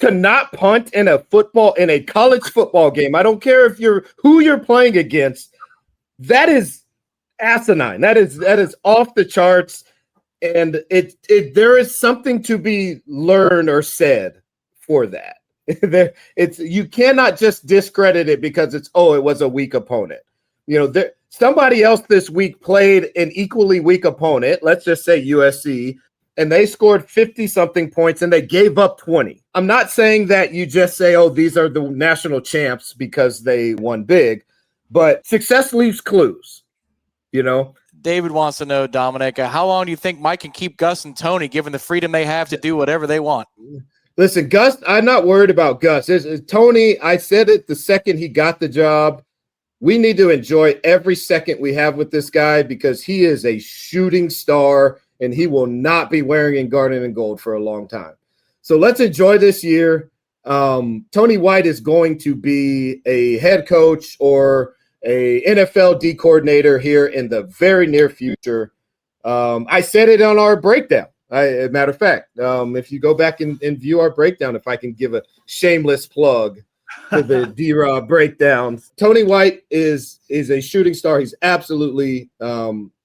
to not punt in a college football game, I don't care if who you're playing against, that is asinine. That is off the charts. And there is something to be learned or said for that. You cannot just discredit it because it was a weak opponent. Somebody else this week played an equally weak opponent, let's just say USC, and they scored 50-something points and they gave up 20. I'm not saying that you just say, these are the national champs because they won big, but success leaves clues, David wants to know, Dominic, how long do you think Mike can keep Gus and Tony, given the freedom they have to do whatever they want? Listen, Gus, I'm not worried about Gus. Tony, I said it the second he got the job. We need to enjoy every second we have with this guy because he is a shooting star and he will not be wearing in garnet and gold for a long time. So let's enjoy this year. Tony White is going to be a head coach or a NFL D coordinator here in the very near future. I said it on our breakdown. As a matter of fact, if you go back and view our breakdown, if I can give a shameless plug to the D-Rob breakdown, Tony White is a shooting star. He's absolutely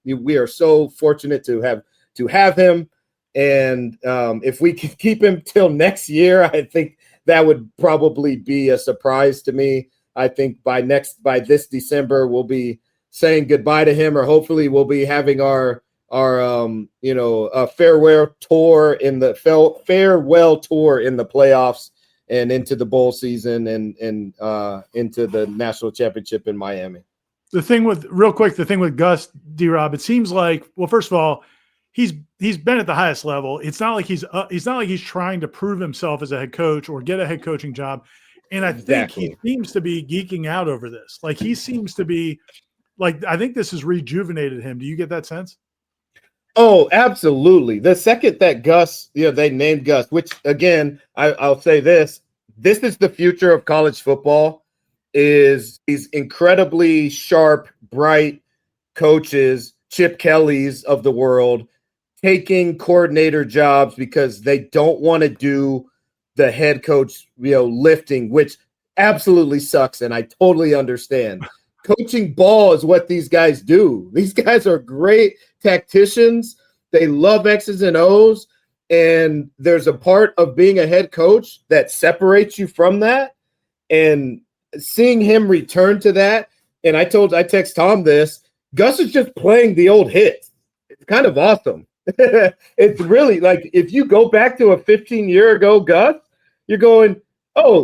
we are so fortunate to have him. And if we can keep him till next year, I think that would probably be a surprise to me. I think by this December, we'll be saying goodbye to him, or hopefully we'll be having our farewell tour in the playoffs and into the bowl season and into the national championship in Miami. The thing with Gus, D-Rob, it seems like, well, first of all, he's been at the highest level. It's not like he's trying to prove himself as a head coach or get a head coaching job. And I think he seems to be geeking out over this. Like he seems to be like, I think this has rejuvenated him. Do you get that sense? Oh, absolutely. The second that Gus, they named Gus, which again, I'll say this is the future of college football, is these incredibly sharp, bright coaches, Chip Kelly's of the world, taking coordinator jobs because they don't want to do the head coach, lifting, which absolutely sucks. And I totally understand. Coaching ball is what these guys do. These guys are great tacticians. They love X's and O's. And there's a part of being a head coach that separates you from that. And seeing him return to that. And I text Tom this, Gus is just playing the old hits. It's kind of awesome. It's really like, if you go back to a 15-year ago Gus, you're going,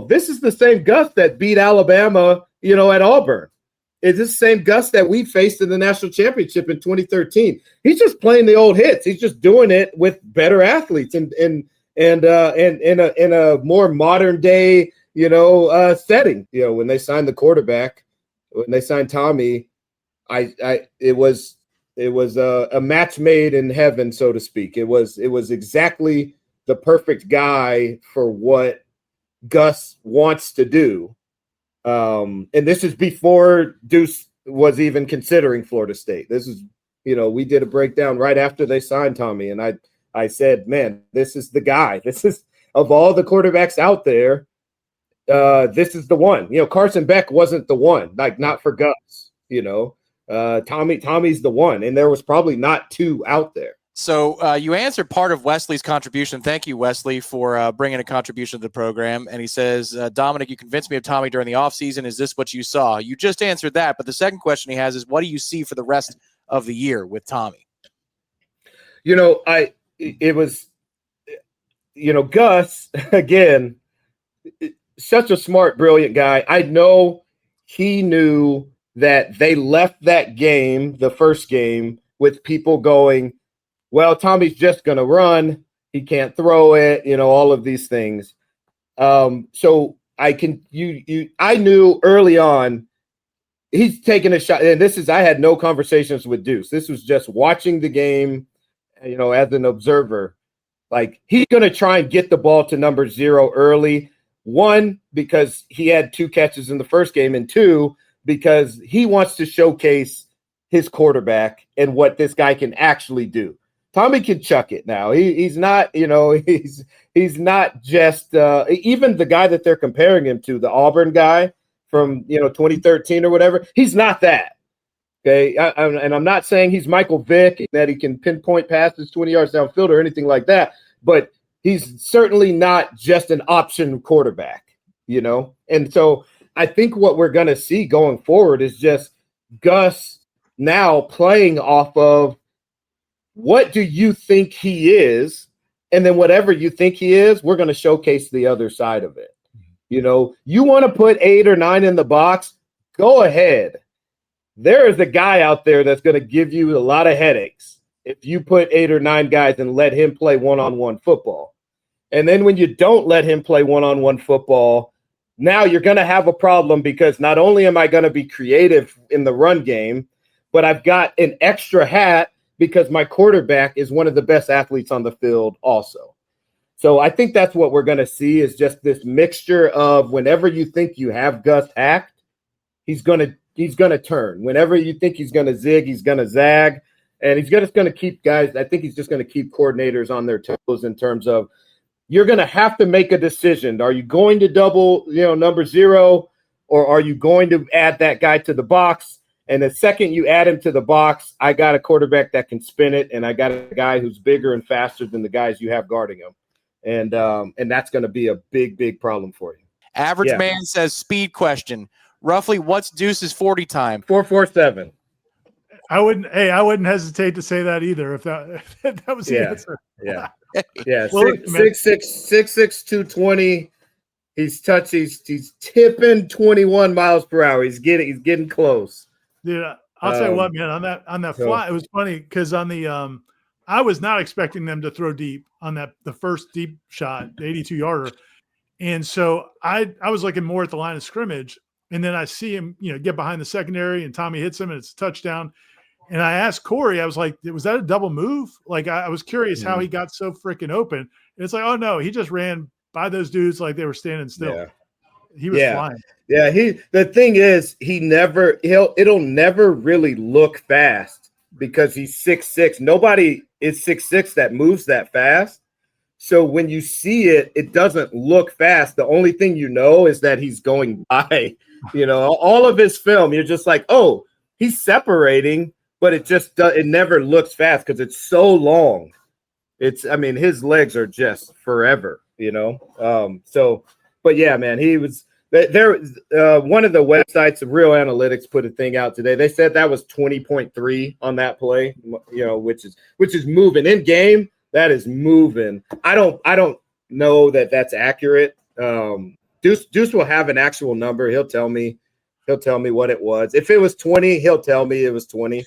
this is the same Gus that beat Alabama, at Auburn. It's the same Gus that we faced in the national championship in 2013. He's just playing the old hits. He's just doing it with better athletes and in a more modern day, setting. When they signed the quarterback, when they signed Tommy, it was a match made in heaven, so to speak. It was exactly the perfect guy for what Gus wants to do. And this is before Deuce was even considering Florida State. This is, we did a breakdown right after they signed Tommy. And I said, man, this is the guy. This is, of all the quarterbacks out there, this is the one. Carson Beck wasn't the one, like not for Gus, Tommy's the one. And there was probably not two out there. So you answered part of Wesley's contribution. Thank you, Wesley, for bringing a contribution to the program. And he says, Dominic, you convinced me of Tommy during the offseason. Is this what you saw? You just answered that. But the second question he has is, what do you see for the rest of the year with Tommy? Gus, again, such a smart, brilliant guy. I know he knew that they left that game, the first game, with people going, well, Tommy's just going to run. He can't throw it, all of these things. So I knew early on he's taking a shot. And I had no conversations with Deuce. This was just watching the game, as an observer. Like, he's going to try and get the ball to number 0 early. 1, because he had 2 catches in the first game, and 2, because he wants to showcase his quarterback and what this guy can actually do. Tommy can chuck it now. He's not, he's not just even the guy that they're comparing him to, the Auburn guy from 2013 or whatever. He's not that. Okay, and I'm not saying he's Michael Vick, that he can pinpoint passes 20 yards downfield or anything like that, but he's certainly not just an option quarterback, And so I think what we're going to see going forward is just Gus now playing off of what do you think he is, and then whatever you think he is, we're going to showcase the other side of it. You want to put 8 or 9 in the box, go ahead. There is a guy out there that's going to give you a lot of headaches if you put 8 or 9 guys and let him play one-on-one football. And then when you don't let him play one-on-one football, now you're going to have a problem, because not only am I going to be creative in the run game, but I've got an extra hat because my quarterback is one of the best athletes on the field also. So I think that's what we're going to see, is just this mixture of whenever you think you have Gus hacked, he's going to turn. Whenever you think he's going to zig, he's going to zag. And he's just going to keep guys, I think he's just going to keep coordinators on their toes in terms of, you're going to have to make a decision. Are you going to double, number 0, or are you going to add that guy to the box? And the second you add him to the box, I got a quarterback that can spin it, and I got a guy who's bigger and faster than the guys you have guarding him. And that's going to be a big, big problem for you. Average Man says, speed question. Roughly what's Deuce's 40 time? 4.47. I wouldn't hesitate to say that either if that was the answer. Yeah. Yeah. 6'6", 220. He's tipping 21 miles per hour. He's getting close. Dude, I'll tell you what, man, on that fly, it was funny because on the I was not expecting them to throw deep on the first deep shot, the 82-yarder. And so I was looking more at the line of scrimmage, and then I see him, get behind the secondary, and Tommy hits him, and it's a touchdown. And I asked Corey, I was like, was that a double move? Like, I was curious how he got so freaking open. And it's like, oh no, he just ran by those dudes like they were standing still. Yeah. He was flying. Yeah, the thing is, it'll never really look fast because he's 6'6". Nobody is 6'6" that moves that fast. So when you see it, it doesn't look fast. The only thing is that he's going by. All of his film, you're just like, oh, he's separating, but it never looks fast because it's so long. His legs are just forever, but yeah, man, he was there. One of the websites, Real Analytics, put a thing out today. They said that was 20.3 on that play, which is moving in game. That is moving. I don't know that that's accurate. Deuce will have an actual number. He'll tell me what it was. If it was 20, he'll tell me it was 20.